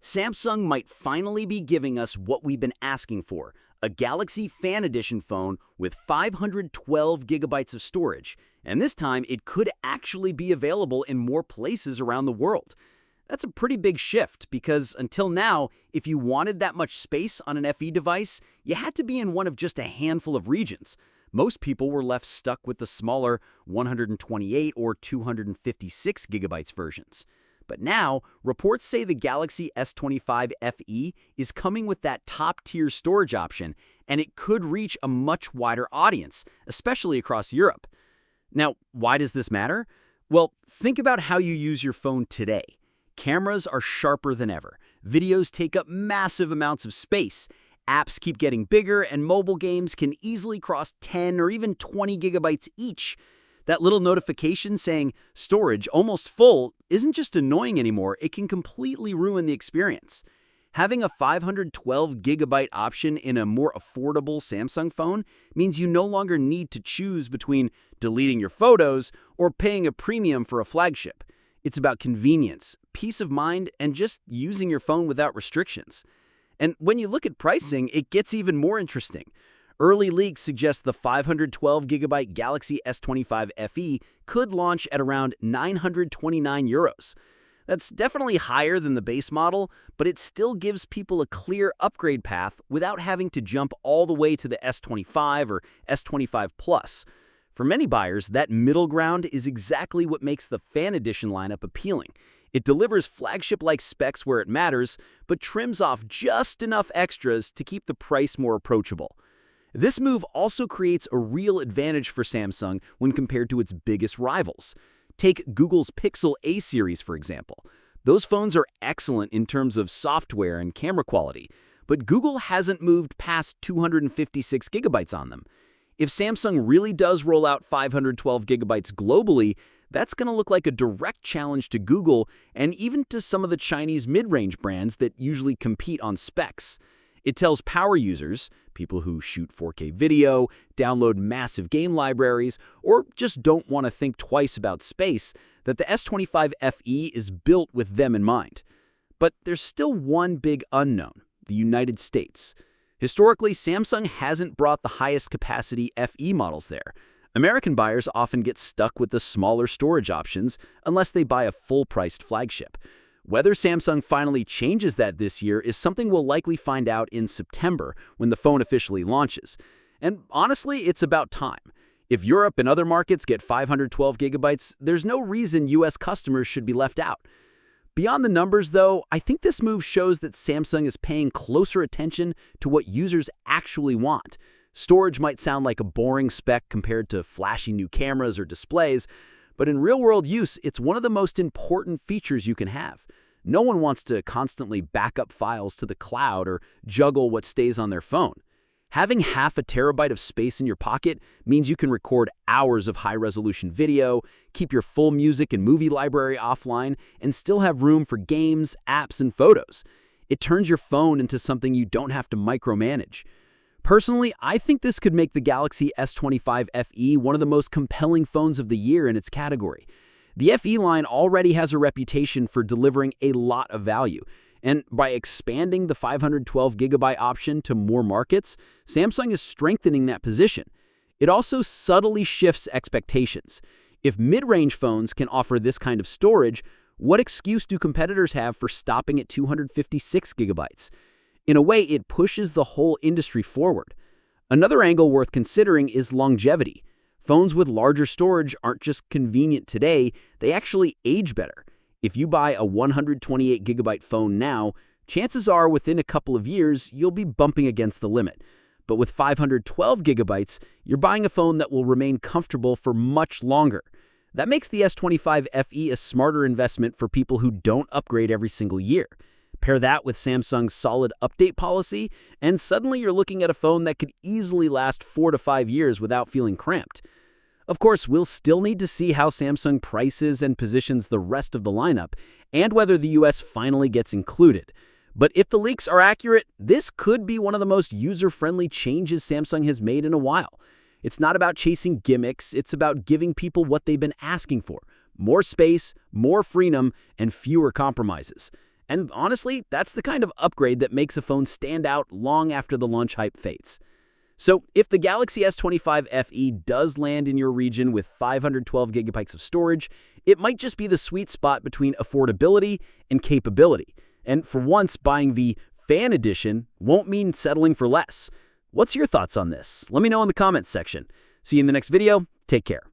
Samsung might finally be giving us what we've been asking for, a Galaxy Fan Edition phone with 512 gigabytes of storage, and this time it could actually be available in more places around the world. That's a pretty big shift because until now, if you wanted that much space on an FE device, you had to be in one of just a handful of regions. Most people were left stuck with the smaller 128 or 256 gigabytes versions. But now, reports say the Galaxy S25 FE is coming with that top-tier storage option, and it could reach a much wider audience, especially across Europe. Now, why does this matter? Well, think about how you use your phone today. Cameras are sharper than ever. Videos take up massive amounts of space. Apps keep getting bigger, and mobile games can easily cross 10 or even 20 gigabytes each. That little notification saying storage almost full isn't just annoying anymore, it can completely ruin the experience. Having a 512 gigabyte option in a more affordable Samsung phone means you no longer need to choose between deleting your photos or paying a premium for a flagship. It's about convenience, peace of mind, and just using your phone without restrictions. And when you look at pricing, it gets even more interesting. Early leaks suggest the 512 gigabyte Galaxy S25 FE could launch at around €929. That's definitely higher than the base model, but it still gives people a clear upgrade path without having to jump all the way to the S25 or S25 Plus. For many buyers, that middle ground is exactly what makes the Fan Edition lineup appealing. It delivers flagship-like specs where it matters, but trims off just enough extras to keep the price more approachable. This move also creates a real advantage for Samsung when compared to its biggest rivals. Take Google's Pixel A series, for example. Those phones are excellent in terms of software and camera quality, but Google hasn't moved past 256 gigabytes on them. If Samsung really does roll out 512 gigabytes globally, that's going to look like a direct challenge to Google and even to some of the Chinese mid-range brands that usually compete on specs. It tells power users, people who shoot 4K video, download massive game libraries, or just don't want to think twice about space, that the S25 FE is built with them in mind. But there's still one big unknown: the United States. Historically, Samsung hasn't brought the highest capacity FE models there. American buyers often get stuck with the smaller storage options unless they buy a full-priced flagship. Whether Samsung finally changes that this year is something we'll likely find out in September when the phone officially launches. And honestly, it's about time. If Europe and other markets get 512 gigabytes, there's no reason US customers should be left out. Beyond the numbers, though, I think this move shows that Samsung is paying closer attention to what users actually want. Storage might sound like a boring spec compared to flashy new cameras or displays, but in real-world use, it's one of the most important features you can have. No one wants to constantly back up files to the cloud or juggle what stays on their phone. Having half a terabyte of space in your pocket means you can record hours of high-resolution video, keep your full music and movie library offline, and still have room for games, apps, and photos. It turns your phone into something you don't have to micromanage. Personally, I think this could make the Galaxy S25 FE one of the most compelling phones of the year in its category. The FE line already has a reputation for delivering a lot of value, and by expanding the 512 gigabyte option to more markets, Samsung is strengthening that position. It also subtly shifts expectations. If mid-range phones can offer this kind of storage, what excuse do competitors have for stopping at 256 gigabytes? In a way, it pushes the whole industry forward. Another angle worth considering is longevity. Phones with larger storage aren't just convenient today, they actually age better. If you buy a 128 gigabyte phone now, chances are within a couple of years, you'll be bumping against the limit. But with 512 gigabytes, you're buying a phone that will remain comfortable for much longer. That makes the S25 FE a smarter investment for people who don't upgrade every single year. Pair that with Samsung's solid update policy, and suddenly you're looking at a phone that could easily last 4 to 5 years without feeling cramped. Of course, we'll still need to see how Samsung prices and positions the rest of the lineup, and whether the US finally gets included. But if the leaks are accurate, this could be one of the most user-friendly changes Samsung has made in a while. It's not about chasing gimmicks, it's about giving people what they've been asking for: more space, more freedom, and fewer compromises. And honestly, that's the kind of upgrade that makes a phone stand out long after the launch hype fades. So if the Galaxy S25 FE does land in your region with 512 gigabytes of storage, it might just be the sweet spot between affordability and capability. And for once, buying the Fan Edition won't mean settling for less. What's your thoughts on this? Let me know in the comments section. See you in the next video. Take care.